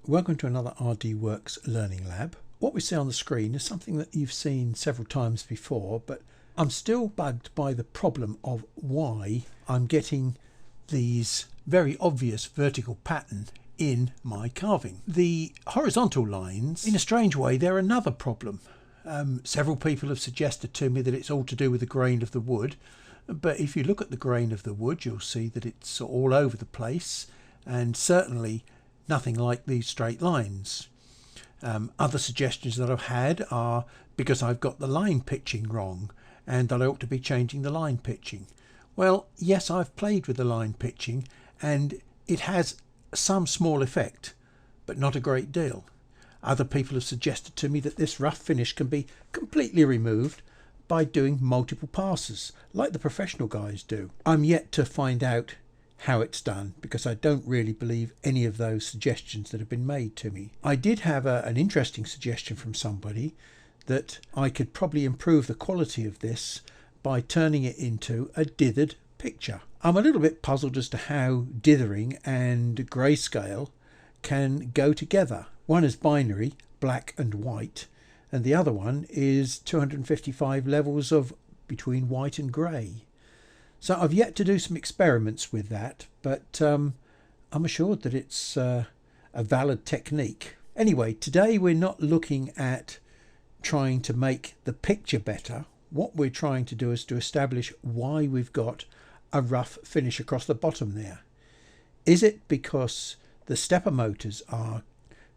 Welcome to another RDWorks Learning Lab. What we see on the screen is something that you've seen several times before, but I'm still bugged by the problem of why I'm getting these very obvious vertical pattern in my carving. The horizontal lines, in a strange way, they're another problem. Several people have suggested to me that it's all to do with the grain of the wood, but if you look at the grain of the wood, you'll see that it's all over the place, and certainly nothing like these straight lines. Other suggestions that I've had are because I've got the line pitching wrong and that I ought to be changing the line pitching. Well, yes, I've played with the line pitching and it has some small effect, but not a great deal. Other people have suggested to me that this rough finish can be completely removed by doing multiple passes, like the professional guys do. I'm yet to find out how it's done because I don't really believe any of those suggestions that have been made to me. I did have an interesting suggestion from somebody that I could probably improve the quality of this by turning it into a dithered picture. I'm a little bit puzzled as to how dithering and grayscale can go together. One is binary, black and white, and the other one is 255 levels of between white and grey. So I've yet to do some experiments with that, but I'm assured that it's a valid technique. Anyway, today we're not looking at trying to make the picture better. What we're trying to do is to establish why we've got a rough finish across the bottom there. Is it because the stepper motors are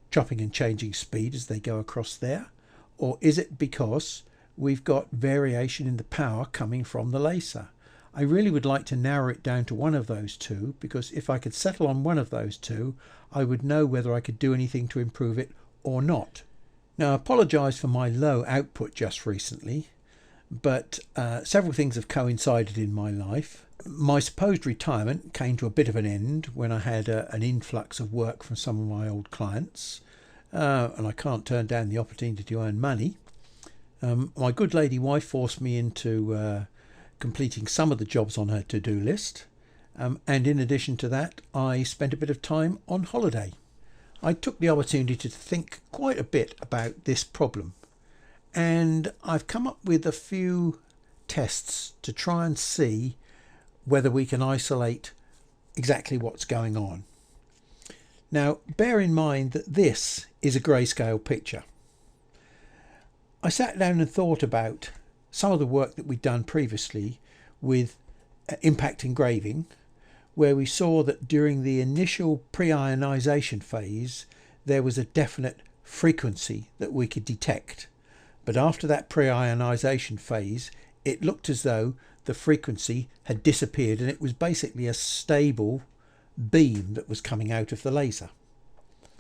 chopping and changing speed as they go across there? Or is it because we've got variation in the power coming from the Leisa? I really would like to narrow it down to one of those two, because if I could settle on one of those two, I would know whether I could do anything to improve it or not. Now, I apologise for my low output just recently, but several things have coincided in my life. My supposed retirement came to a bit of an end when I had an influx of work from some of my old clients, and I can't turn down the opportunity to earn money. My good lady wife forced me into completing some of the jobs on her to-do list, and in addition to that I spent a bit of time on holiday. I took the opportunity to think quite a bit about this problem, and I've come up with a few tests to try and see whether we can isolate exactly what's going on. Now, bear in mind that this is a grayscale picture. I sat down and thought about some of the work that we'd done previously with impact engraving, where we saw that during the initial pre-ionization phase there was a definite frequency that we could detect, but after that pre-ionization phase it looked as though the frequency had disappeared and it was basically a stable beam that was coming out of the laser.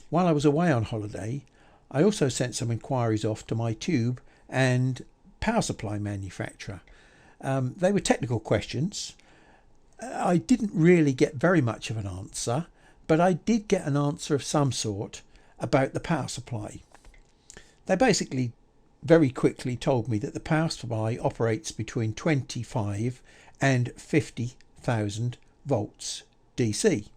While I was away on holiday, I also sent some inquiries off to my tube and power supply manufacturer. They were technical questions. I didn't really get very much of an answer, but I did get an answer of some sort about the power supply. They basically very quickly told me that the power supply operates between 25 and 50,000 volts DC.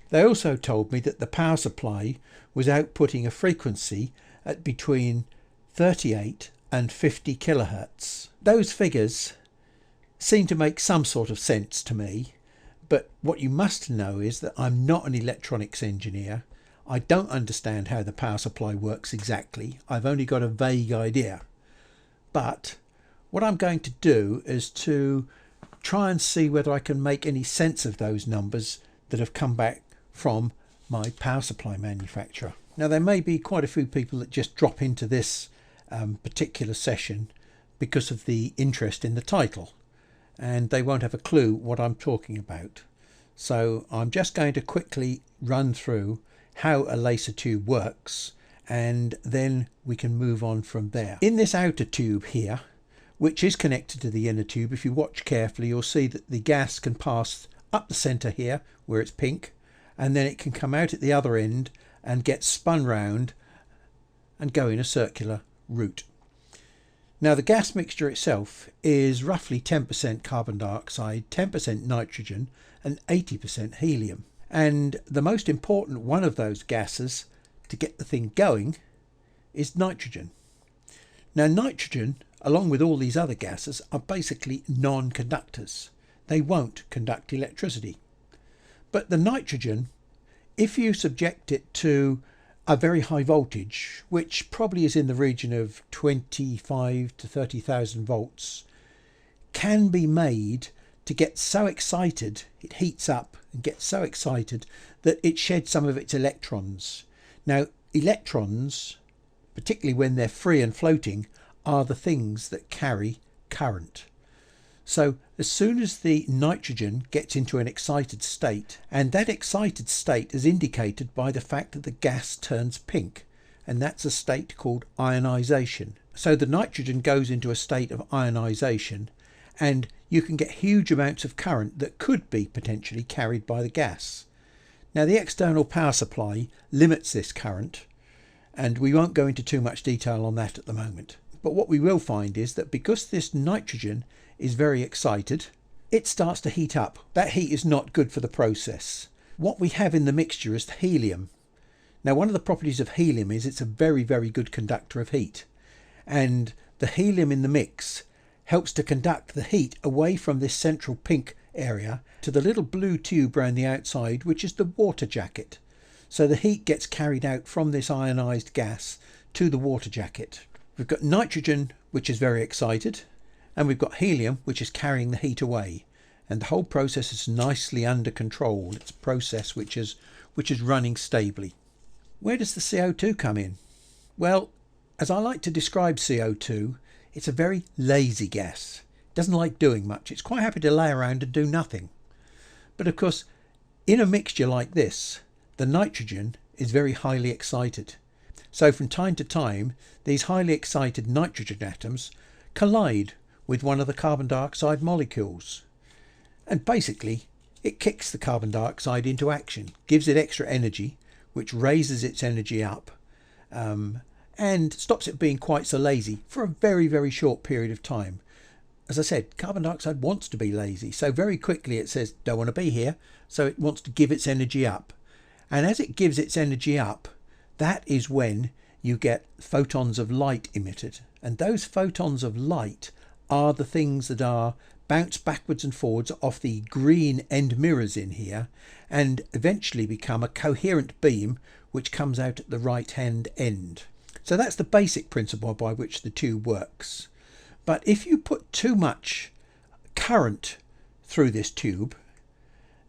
They also told me that the power supply was outputting a frequency at between 38 and 50 kilohertz. Those figures seem to make some sort of sense to me, but what you must know is that I'm not an electronics engineer. I don't understand how the power supply works exactly. I've only got a vague idea. But what I'm going to do is to try and see whether I can make any sense of those numbers that have come back from my power supply manufacturer. Now, there may be quite a few people that just drop into this particular session because of the interest in the title, and they won't have a clue what I'm talking about. So I'm just going to quickly run through how a laser tube works, and then we can move on from there. In this outer tube here, which is connected to the inner tube, if you watch carefully you'll see that the gas can pass up the center here where it's pink, and then it can come out at the other end and get spun round and go in a circular route. Now, the gas mixture itself is roughly 10% carbon dioxide, 10% nitrogen and 80% helium, and the most important one of those gases to get the thing going is nitrogen. Now nitrogen, along with all these other gases, are basically non-conductors. They won't conduct electricity. But the nitrogen, if you subject it to a very high voltage, which probably is in the region of 25 to 30,000 volts, can be made to get so excited, it heats up and gets so excited that it sheds some of its electrons. Now electrons, particularly when they're free and floating, are the things that carry current. So as soon as the nitrogen gets into an excited state, and that excited state is indicated by the fact that the gas turns pink, and that's a state called ionization. So the nitrogen goes into a state of ionization, and you can get huge amounts of current that could be potentially carried by the gas. Now the external power supply limits this current, and we won't go into too much detail on that at the moment. But what we will find is that because this nitrogen is very excited, it starts to heat up. That heat is not good for the process. What we have in the mixture is helium. Now one of the properties of helium is it's a very, very good conductor of heat. And the helium in the mix helps to conduct the heat away from this central pink area to the little blue tube around the outside, which is the water jacket. So the heat gets carried out from this ionized gas to the water jacket. We've got nitrogen, which is very excited, and we've got helium, which is carrying the heat away. And the whole process is nicely under control. It's a process which is running stably. Where does the CO2 come in? Well, as I like to describe CO2, it's a very lazy gas. It doesn't like doing much. It's quite happy to lay around and do nothing. But of course, in a mixture like this, the nitrogen is very highly excited. So from time to time, these highly excited nitrogen atoms collide with one of the carbon dioxide molecules. And basically, it kicks the carbon dioxide into action, gives it extra energy, which raises its energy up, and stops it being quite so lazy for a very, very short period of time. As I said, carbon dioxide wants to be lazy, so very quickly it says, don't want to be here, so it wants to give its energy up. And as it gives its energy up, that is when you get photons of light emitted. And those photons of light are the things that are bounced backwards and forwards off the green end mirrors in here, and eventually become a coherent beam which comes out at the right hand end. So that's the basic principle by which the tube works. But if you put too much current through this tube,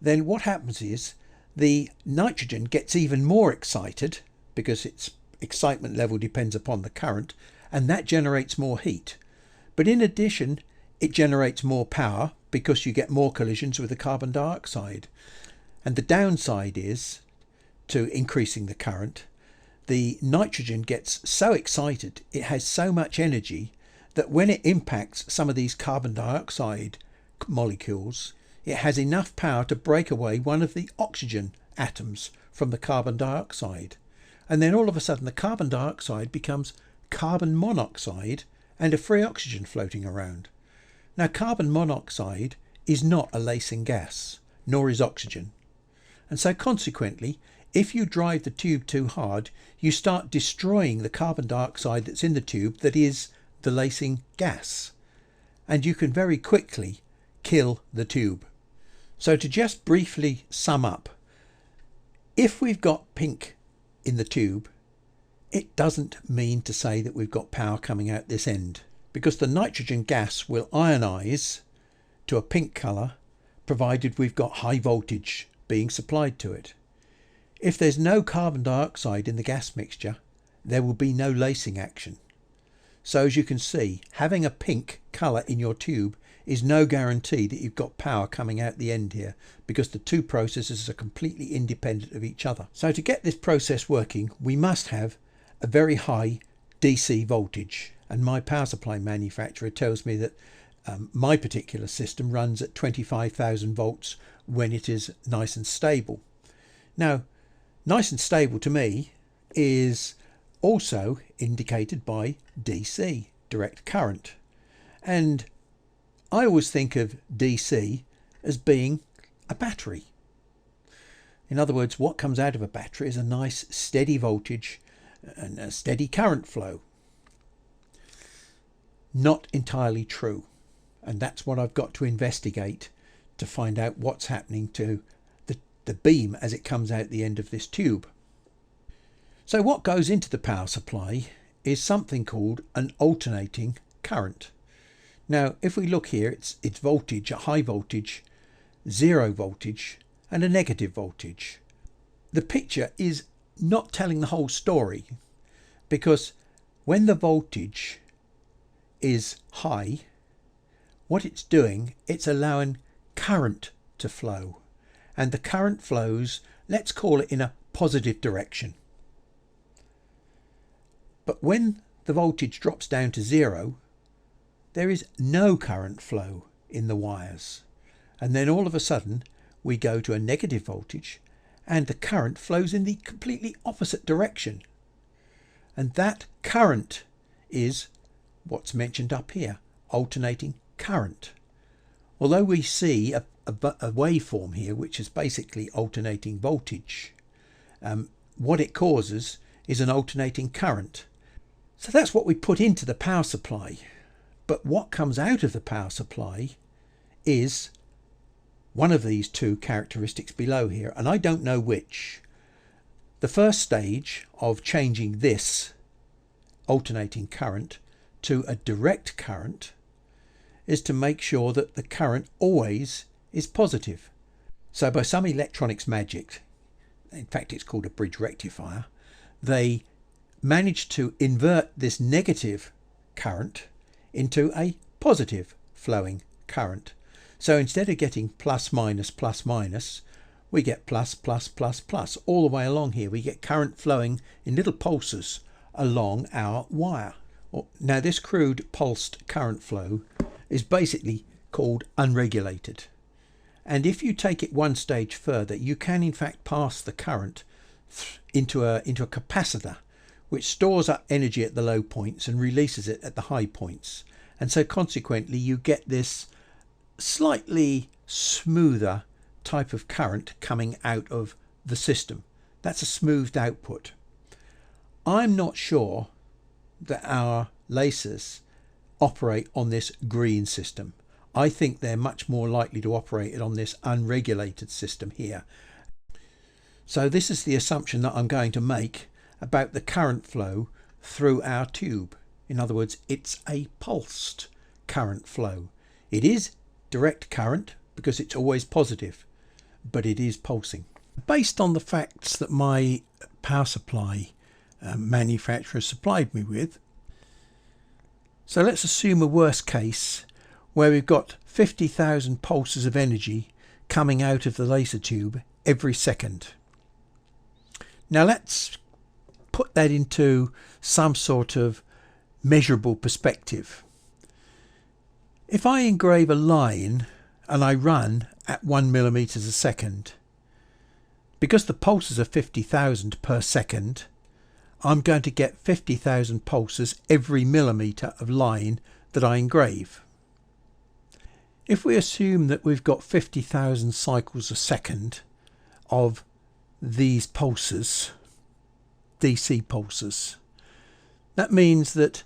then what happens is the nitrogen gets even more excited, because its excitement level depends upon the current, and that generates more heat. But in addition, it generates more power because you get more collisions with the carbon dioxide. And the downside is, to increasing the current, the nitrogen gets so excited, it has so much energy, that when it impacts some of these carbon dioxide molecules, it has enough power to break away one of the oxygen atoms from the carbon dioxide. And then all of a sudden the carbon dioxide becomes carbon monoxide and a free oxygen floating around. Now carbon monoxide is not a lacing gas, nor is oxygen. And so consequently, if you drive the tube too hard, you start destroying the carbon dioxide that's in the tube that is the lacing gas. And you can very quickly kill the tube. So to just briefly sum up, if we've got pink in the tube, it doesn't mean to say that we've got power coming out this end, because the nitrogen gas will ionize to a pink colour provided we've got high voltage being supplied to it. If there's no carbon dioxide in the gas mixture, there will be no lacing action. So as you can see, having a pink colour in your tube is no guarantee that you've got power coming out the end here, because the two processes are completely independent of each other. So to get this process working, we must have a very high DC voltage, and my power supply manufacturer tells me that my particular system runs at 25,000 volts when it is nice and stable. Now, nice and stable to me is also indicated by DC, direct current. And I always think of DC as being a battery. In other words, what comes out of a battery is a nice steady voltage and a steady current flow. Not entirely true. And that's what I've got to investigate to find out what's happening to the beam as it comes out the end of this tube. So what goes into the power supply is something called an alternating current. Now, if we look here, it's voltage, a high voltage, zero voltage, and a negative voltage. The picture is not telling the whole story, because when the voltage is high, what it's doing, it's allowing current to flow, and the current flows, let's call it in a positive direction. But when the voltage drops down to zero, there is no current flow in the wires, and then all of a sudden we go to a negative voltage and the current flows in the completely opposite direction, and that current is what's mentioned up here, alternating current. Although we see a waveform here which is basically alternating voltage, what it causes is an alternating current. So that's what we put into the power supply. But what comes out of the power supply is one of these two characteristics below here, and I don't know which. The first stage of changing this alternating current to a direct current is to make sure that the current always is positive. So by some electronics magic, in fact it's called a bridge rectifier, they managed to invert this negative current into a positive flowing current. So instead of getting plus minus, we get plus plus plus plus all the way along here. We get current flowing in little pulses along our wire. Now this crude pulsed current flow is basically called unregulated, and if you take it one stage further, you can in fact pass the current into a capacitor, which stores up energy at the low points and releases it at the high points, and so consequently you get this slightly smoother type of current coming out of the system. That's a smoothed output. I'm not sure that our Leisas operate on this green system. I think they're much more likely to operate on this unregulated system here. So this is the assumption that I'm going to make about the current flow through our tube. In other words, it's a pulsed current flow. It is direct current because it's always positive, but it is pulsing. Based on the facts that my power supply manufacturer supplied me with, so let's assume a worst case where we've got 50,000 pulses of energy coming out of the laser tube every second. Now let's put that into some sort of measurable perspective. If I engrave a line and I run at 1 millimeters a second, because the pulses are 50,000 per second, I'm going to get 50,000 pulses every millimeter of line that I engrave. If we assume that we've got 50,000 cycles a second of these pulses, DC pulses, that means that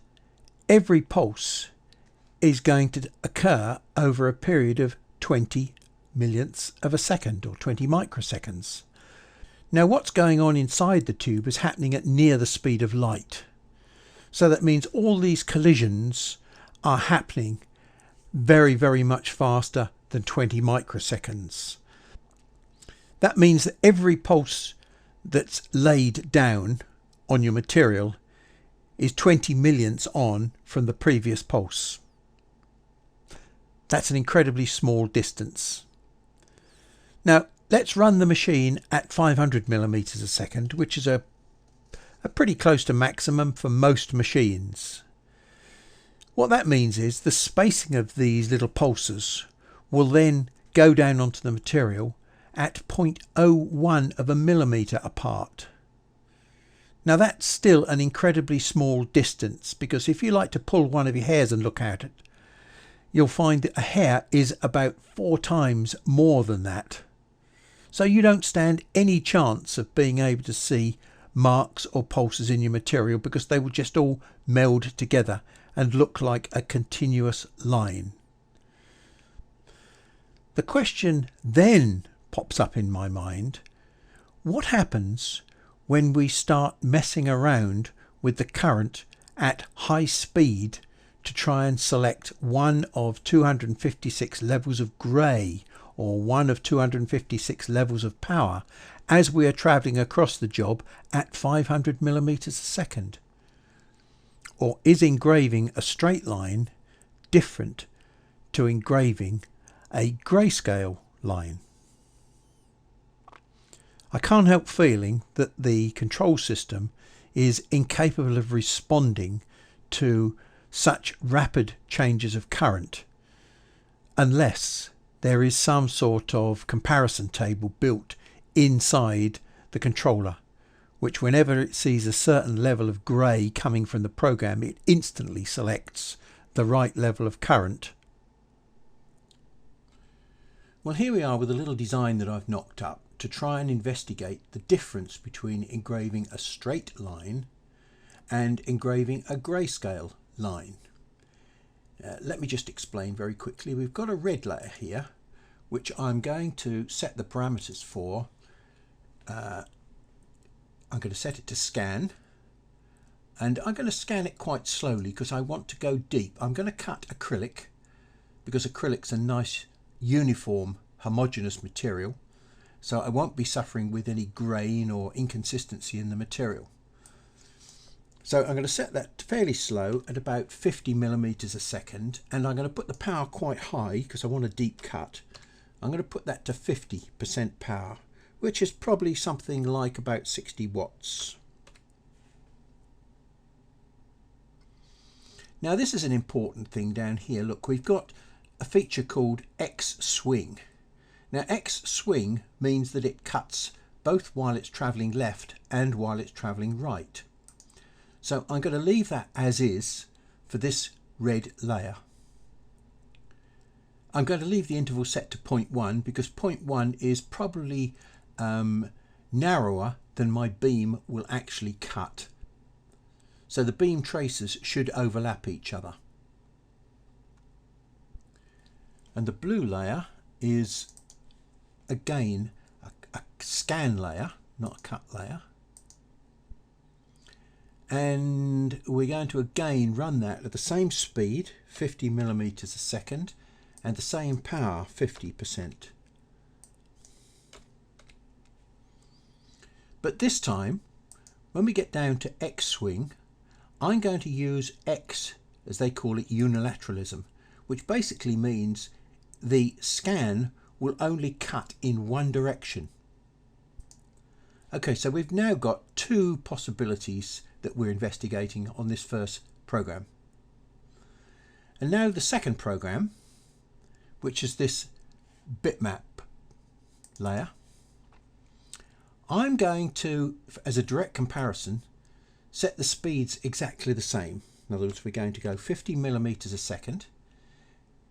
every pulse is going to occur over a period of 20 millionths of a second, or 20 microseconds. Now what's going on inside the tube is happening at near the speed of light. So that means all these collisions are happening very, very much faster than 20 microseconds. That means that every pulse that's laid down on your material is 20 millionths on from the previous pulse. That's an incredibly small distance. Now let's run the machine at 500 millimeters a second, which is a pretty close to maximum for most machines. What that means is the spacing of these little pulses will then go down onto the material at 0.01 of a millimeter apart. Now that's still an incredibly small distance, because if you like to pull one of your hairs and look at it, you'll find that a hair is about 4 times more than that. So you don't stand any chance of being able to see marks or pulses in your material, because they will just all meld together and look like a continuous line. The question then pops up in my mind: what happens when we start messing around with the current at high speed to try and select one of 256 levels of grey or one of 256 levels of power as we are travelling across the job at 500 millimeters a second? Or is engraving a straight line different to engraving a grayscale line? I can't help feeling that the control system is incapable of responding to such rapid changes of current unless there is some sort of comparison table built inside the controller, which whenever it sees a certain level of grey coming from the program, it instantly selects the right level of current. Well, here we are with a little design that I've knocked up to try and investigate the difference between engraving a straight line and engraving a grayscale line. Let me just explain very quickly. We've got a red layer here, which I'm going to set the parameters for. I'm going to set it to scan, and I'm going to scan it quite slowly because I want to go deep. I'm going to cut acrylic because acrylic's a nice uniform homogeneous material, so I won't be suffering with any grain or inconsistency in the material. So I'm going to set that fairly slow at about 50 millimeters a second, and I'm going to put the power quite high because I want a deep cut. I'm going to put that to 50% power, which is probably something like about 60 watts. Now this is an important thing down here. Look, we've got a feature called X swing. Now X swing means that it cuts both while it's travelling left and while it's travelling right. So I'm going to leave that as is for this red layer. I'm going to leave the interval set to 0.1 because 0.1 is probably narrower than my beam will actually cut. So the beam traces should overlap each other. And the blue layer is again a scan layer, not a cut layer. And we're going to again run that at the same speed, 50 millimeters a second, and the same power, 50%. But this time, when we get down to X swing, I'm going to use X, as they call it, unilateralism, which basically means the scan will only cut in one direction. Okay, so we've now got two possibilities that we're investigating on this first program. And now the second program, which is this bitmap layer, I'm going to, as a direct comparison, set the speeds exactly the same. In other words, we're going to go 50 millimeters a second.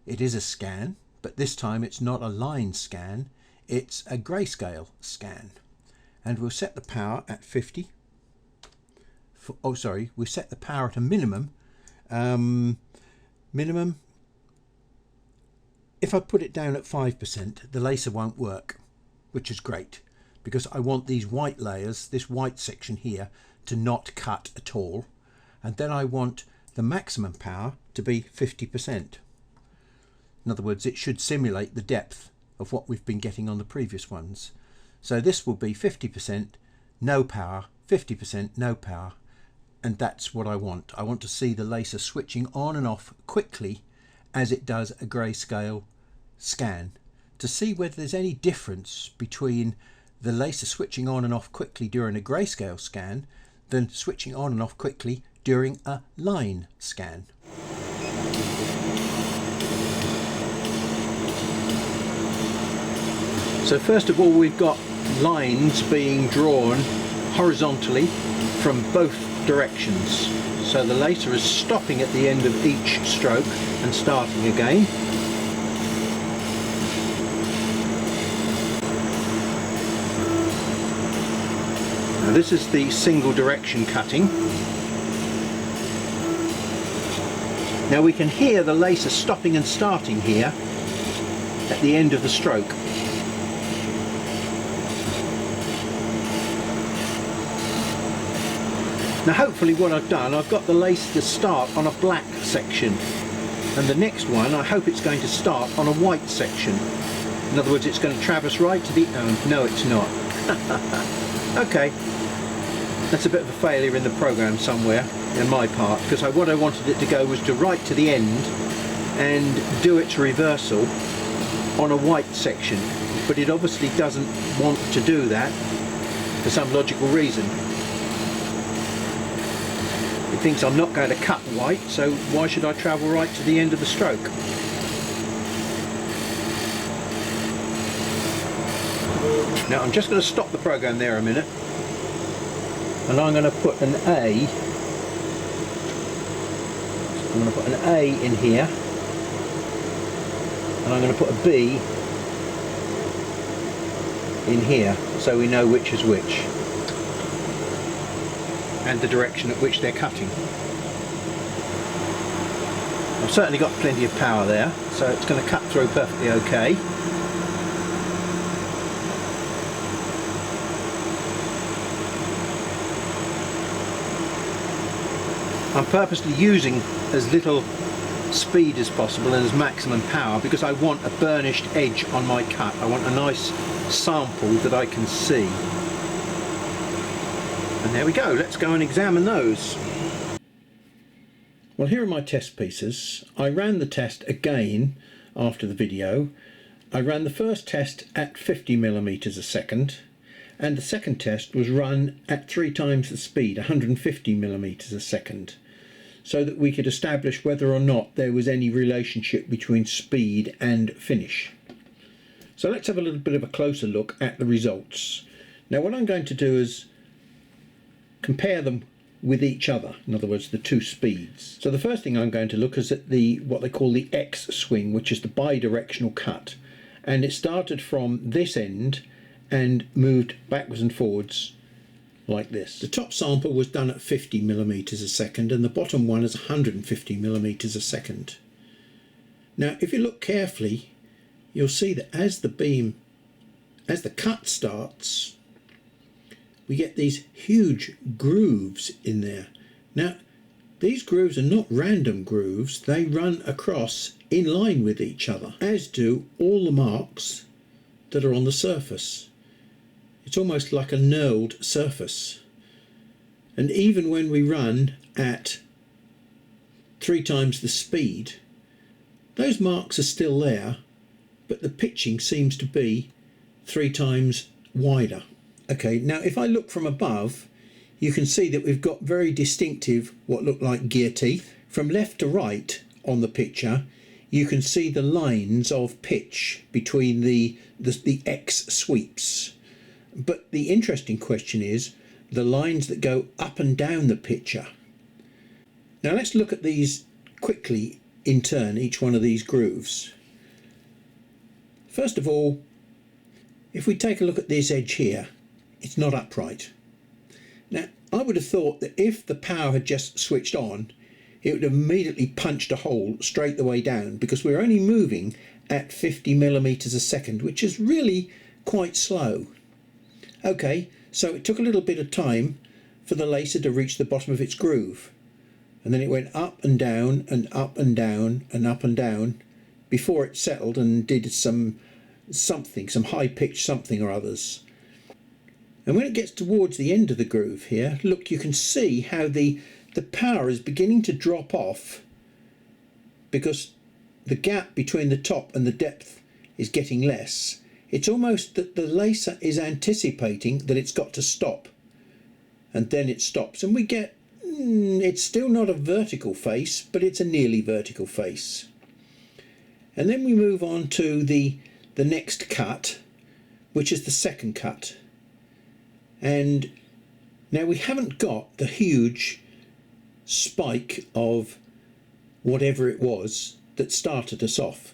It is a scan, but this time it's not a line scan, it's a grayscale scan. And we'll set the power at 50. We set the power at a minimum. If I put it down at 5%, the Leisa won't work, which is great, because I want these white layers, this white section here, to not cut at all. And then I want the maximum power to be 50%. In other words, it should simulate the depth of what we've been getting on the previous ones. So this will be 50%, no power, 50%, no power. And that's what I want. I want to see the Leisa switching on and off quickly as it does a grayscale scan, to see whether there's any difference between the Leisa switching on and off quickly during a grayscale scan than switching on and off quickly during a line scan. So first of all, we've got lines being drawn horizontally from both directions. So the Leisa is stopping at the end of each stroke and starting again. this is the single direction cutting. Now we can hear the laser stopping and starting here at the end of the stroke. Now hopefully what I've done, I've got the lace to start on a black section, and the next one I hope it's going to start on a white section. In other words, it's going to traverse right to the... no it's not. Okay, that's a bit of a failure in the program somewhere in my part, because what I wanted it to go was to right to the end and do its reversal on a white section, but it obviously doesn't want to do that for some logical reason. It thinks I'm not going to cut white, so why should I travel right to the end of the stroke? Now I'm just going to stop the program there a minute, and I'm going to put an A. I'm going to put an A in here, and I'm going to put a B in here, so we know which is which, and the direction at which they're cutting. I've certainly got plenty of power there, so it's going to cut through perfectly okay. I'm purposely using as little speed as possible and as maximum power because I want a burnished edge on my cut. I want a nice sample that I can see. And there we go, let's go and examine those. Well, here are my test pieces. I ran the test again after the video. I ran the first test at 50mm a second, and the second test was run at 3 times the speed, 150mm a second, so that we could establish whether or not there was any relationship between speed and finish. So let's have a little bit of a closer look at the results. Now what I'm going to do is compare them with each other, in other words the two speeds. So the first thing I'm going to look is at what they call the X swing, which is the bidirectional cut, and it started from this end and moved backwards and forwards like this. The top sample was done at 50mm a second, and the bottom one is 150mm a second. Now if you look carefully, you'll see that as the cut starts, we get these huge grooves in there. Now these grooves are not random grooves, they run across in line with each other, as do all the marks that are on the surface. It's almost like a knurled surface. And even when we run at 3 times the speed, those marks are still there, but the pitching seems to be 3 times wider. Okay, now if I look from above, you can see that we've got very distinctive, what look like gear teeth. From left to right on the picture, you can see the lines of pitch between the X sweeps. But the interesting question is the lines that go up and down the picture. Now let's look at these quickly in turn, each one of these grooves. First of all, if we take a look at this edge here, it's not upright. Now I would have thought that if the power had just switched on, it would have immediately punched a hole straight the way down, because we're only moving at 50mm a second, which is really quite slow. Okay, so it took a little bit of time for the laser to reach the bottom of its groove, and then it went up and down and up and down and up and down before it settled and did some high-pitched something or others. And when it gets towards the end of the groove here, look, you can see how the power is beginning to drop off because the gap between the top and the depth is getting less. It's almost that the laser is anticipating that it's got to stop, and then it stops, and we get, it's still not a vertical face, but it's a nearly vertical face. And then we move on to the next cut, which is the second cut. And now we haven't got the huge spike of whatever it was that started us off.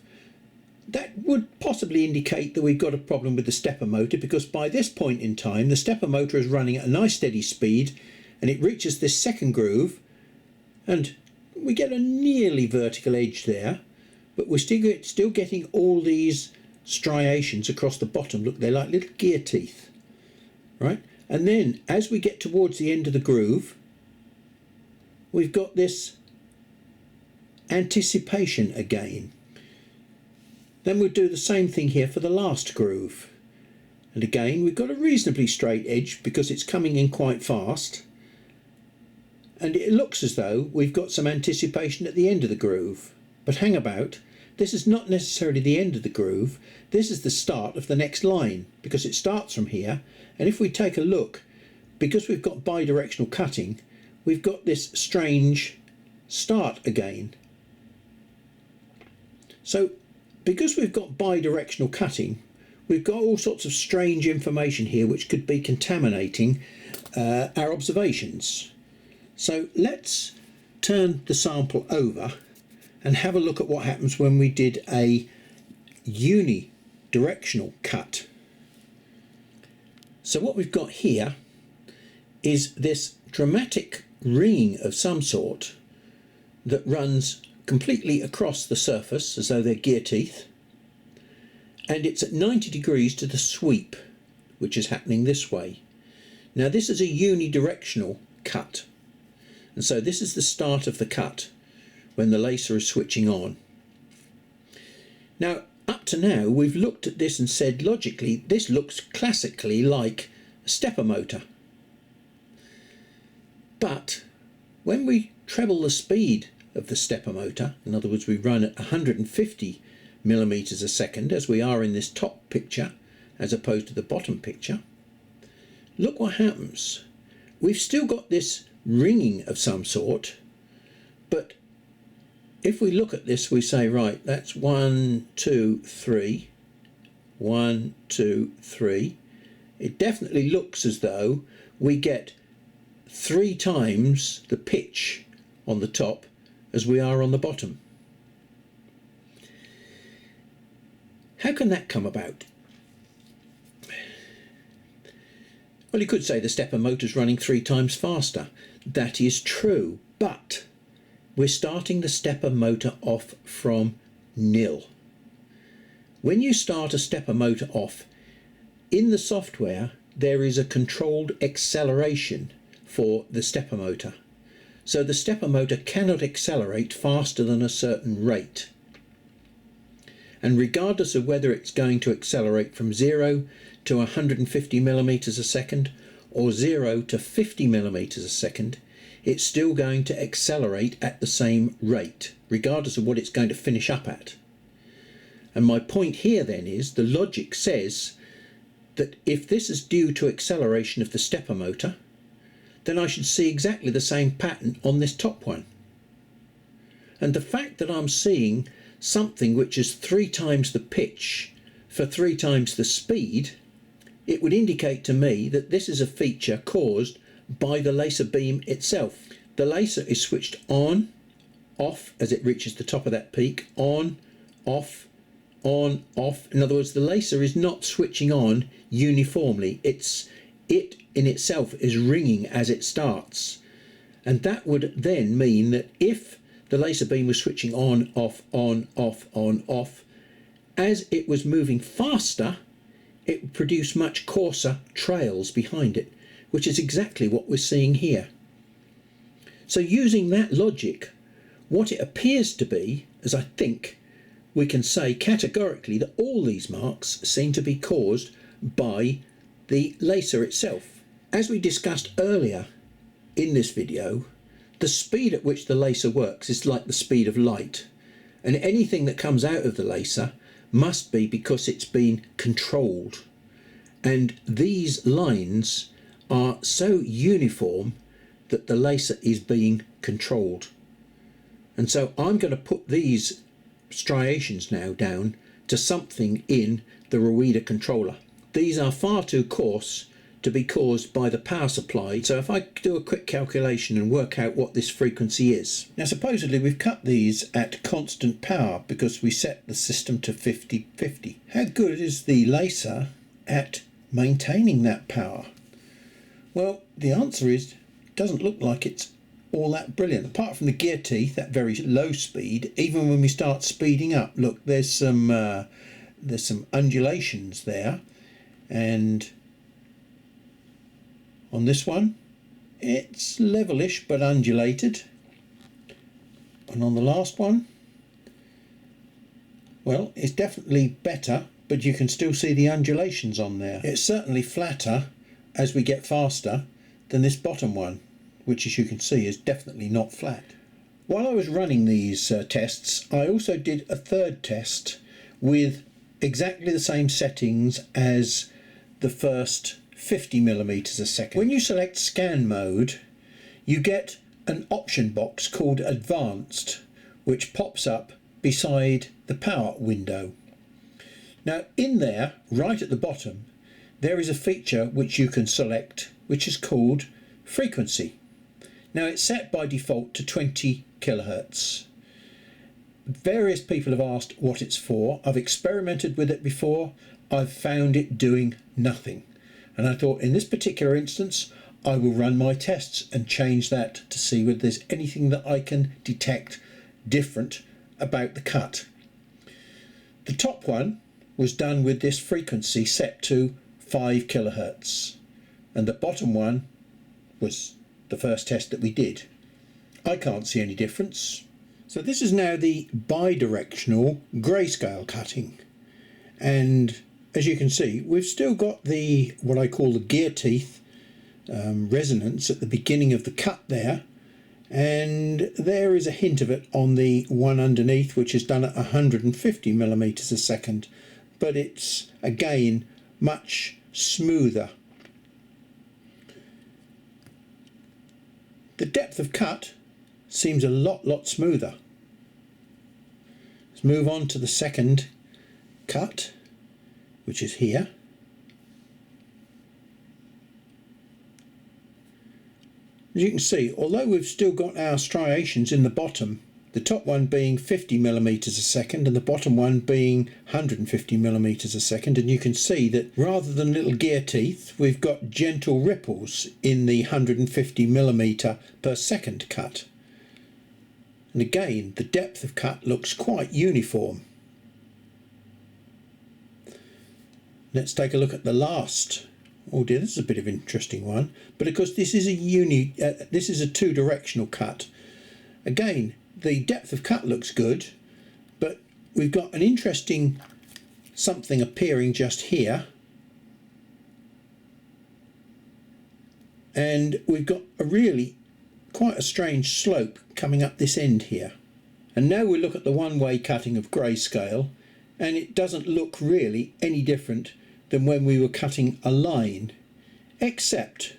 that would possibly indicate that we've got a problem with the stepper motor, because by this point in time the stepper motor is running at a nice steady speed and it reaches this second groove and we get a nearly vertical edge there, but we're still getting all these striations across the bottom. Look, they're like little gear teeth, right? And then as we get towards the end of the groove, we've got this anticipation again. Then we'll do the same thing here for the last groove. And again, we've got a reasonably straight edge because it's coming in quite fast. And it looks as though we've got some anticipation at the end of the groove. But hang about, this is not necessarily the end of the groove. This is the start of the next line, because it starts from here. And if we take a look, because we've got bidirectional cutting, we've got this strange start again. So because we've got bidirectional cutting, we've got all sorts of strange information here which could be contaminating our observations. So let's turn the sample over and have a look at what happens when we did a unidirectional cut. So what we've got here is this dramatic ringing of some sort that runs completely across the surface as though they're gear teeth, and it's at 90 degrees to the sweep, which is happening this way. Now this is a unidirectional cut, and so this is the start of the cut when the Leisa is switching on. Now up to now we've looked at this and said logically this looks classically like a stepper motor, but when we treble the speed of the stepper motor, in other words we run at 150 millimeters a second as we are in this top picture as opposed to the bottom picture, look what happens. We've still got this ringing of some sort, but if we look at this we say, right, that's 1, 2, 3, 1, 2, 3. It definitely looks as though we get 3 times the pitch on the top as we are on the bottom. How can that come about? Well, you could say the stepper motor's running 3 times faster. That is true, but we're starting the stepper motor off from nil. When you start a stepper motor off, in the software there is a controlled acceleration for the stepper motor. So the stepper motor cannot accelerate faster than a certain rate. And regardless of whether it's going to accelerate from 0 to 150 millimeters a second or 0 to 50 millimeters a second, it's still going to accelerate at the same rate, regardless of what it's going to finish up at. And my point here then is the logic says that if this is due to acceleration of the stepper motor, then I should see exactly the same pattern on this top one. And the fact that I'm seeing something which is 3 times the pitch for 3 times the speed, it would indicate to me that this is a feature caused by the Leisa beam itself. The Leisa is switched on, off as it reaches the top of that peak, on, off, on, off. In other words, the Leisa is not switching on uniformly. It in itself is ringing as it starts. And that would then mean that if the Leisa beam was switching on, off, on, off, on, off, as it was moving faster, it would produce much coarser trails behind it, which is exactly what we're seeing here. So using that logic, what it appears to be, as I think we can say categorically, that all these marks seem to be caused by the Leisa itself. As we discussed earlier in this video, the speed at which the Leisa works is like the speed of light, and anything that comes out of the Leisa must be because it's been controlled. And these lines are so uniform that the Leisa is being controlled. And so I'm going to put these striations now down to something in the Ruida controller. These are far too coarse to be caused by the power supply. So if I do a quick calculation and work out what this frequency is. Now supposedly we've cut these at constant power because we set the system to 50-50. How good is the Leisa at maintaining that power? Well, the answer is it doesn't look like it's all that brilliant. Apart from the gear teeth at very low speed, even when we start speeding up, look, there's some undulations there, and on this one it's levelish but undulated, and on the last one, well, it's definitely better, but you can still see the undulations on there. It's certainly flatter as we get faster than this bottom one, which as you can see is definitely not flat. While I was running these tests, I also did a third test with exactly the same settings as the first 50mm a second. When you select scan mode, you get an option box called Advanced, which pops up beside the power window. Now in there, right at the bottom, there is a feature which you can select, which is called frequency. Now it's set by default to 20 kilohertz. Various people have asked what it's for. I've experimented with it before. I've found it doing nothing. And I thought in this particular instance, I will run my tests and change that to see whether there's anything that I can detect different about the cut. The top one was done with this frequency set to 5 kilohertz. And the bottom one was the first test that we did. I can't see any difference. So this is now the bidirectional grayscale cutting, and as you can see we've still got the what I call the gear teeth resonance at the beginning of the cut there, and there is a hint of it on the one underneath, which is done at 150mm a second, but it's again much smoother. The depth of cut seems a lot smoother. Let's move on to the second cut, which is here. As you can see, although we've still got our striations in the bottom, the top one being 50mm a second and the bottom one being 150mm a second, and you can see that rather than little gear teeth, we've got gentle ripples in the 150mm per second cut. And again, the depth of cut looks quite uniform. Let's take a look at the last. Oh dear, this is a bit of an interesting one. But of course, this is a two-directional cut. Again, the depth of cut looks good, but we've got an interesting something appearing just here, and we've got a really quite a strange slope coming up this end here. And now we look at the one-way cutting of grayscale, and it doesn't look really any different than when we were cutting a line, except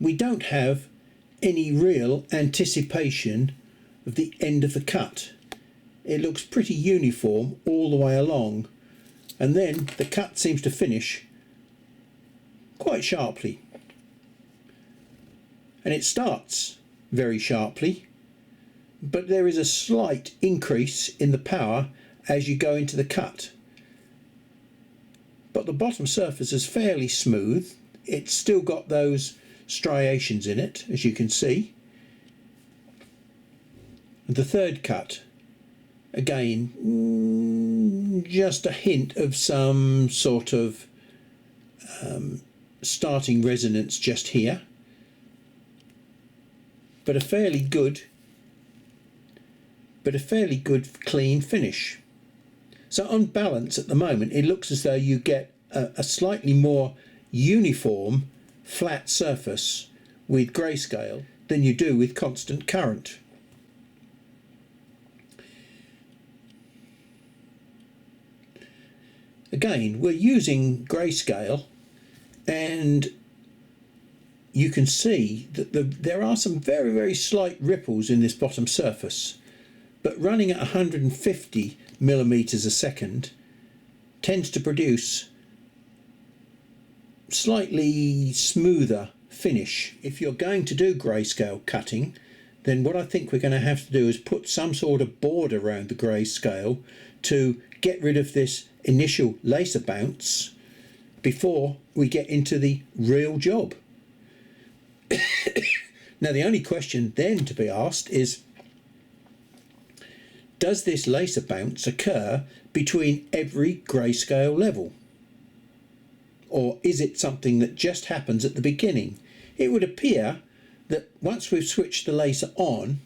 we don't have any real anticipation of the end of the cut. It looks pretty uniform all the way along, and then the cut seems to finish quite sharply, and it starts very sharply, but there is a slight increase in the power as you go into the cut. But the bottom surface is fairly smooth. It's still got those striations in it, as you can see. The third cut, again, just a hint of some sort of starting resonance just here, but a fairly good clean finish. So on balance at the moment, it looks as though you get a slightly more uniform flat surface with grayscale than you do with constant current. Again, we're using grayscale, and you can see that there are some very slight ripples in this bottom surface, but running at 150mm a second tends to produce slightly smoother finish. If you're going to do grayscale cutting, then what I think we're going to have to do is put some sort of board around the grayscale to get rid of this initial laser bounce before we get into the real job. Now the only question then to be asked is, does this laser bounce occur between every grayscale level? Or is it something that just happens at the beginning? It would appear that once we've switched the laser on,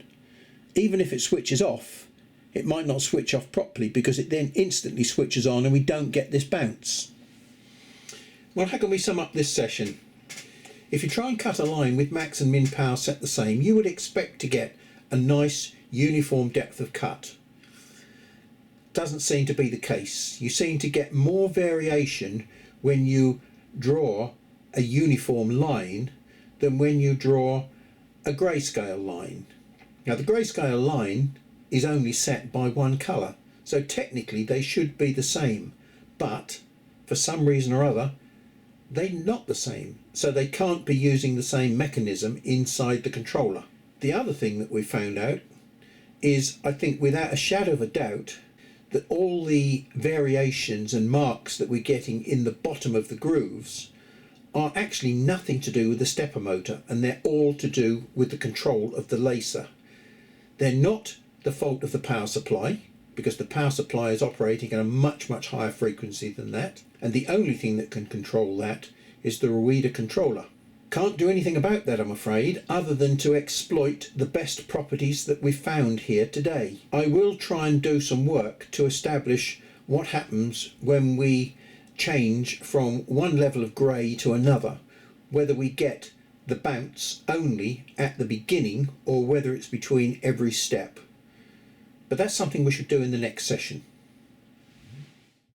even if it switches off, it might not switch off properly because it then instantly switches on and we don't get this bounce. Well, how can we sum up this session? If you try and cut a line with max and min power set the same, you would expect to get a nice uniform depth of cut. Doesn't seem to be the case. You seem to get more variation when you draw a uniform line than when you draw a grayscale line. Now the grayscale line is only set by one colour, so technically they should be the same, but for some reason or other they're not the same, so they can't be using the same mechanism inside the controller. The other thing that we found out is, I think without a shadow of a doubt, that all the variations and marks that we're getting in the bottom of the grooves are actually nothing to do with the stepper motor, and they're all to do with the control of the laser. They're not the fault of the power supply, because the power supply is operating at a much higher frequency than that, and the only thing that can control that is the reader controller. Can't do anything about that, I'm afraid, other than to exploit the best properties that we've found here today. I will try and do some work to establish what happens when we change from one level of grey to another, whether we get the bounce only at the beginning or whether it's between every step. But that's something we should do in the next session.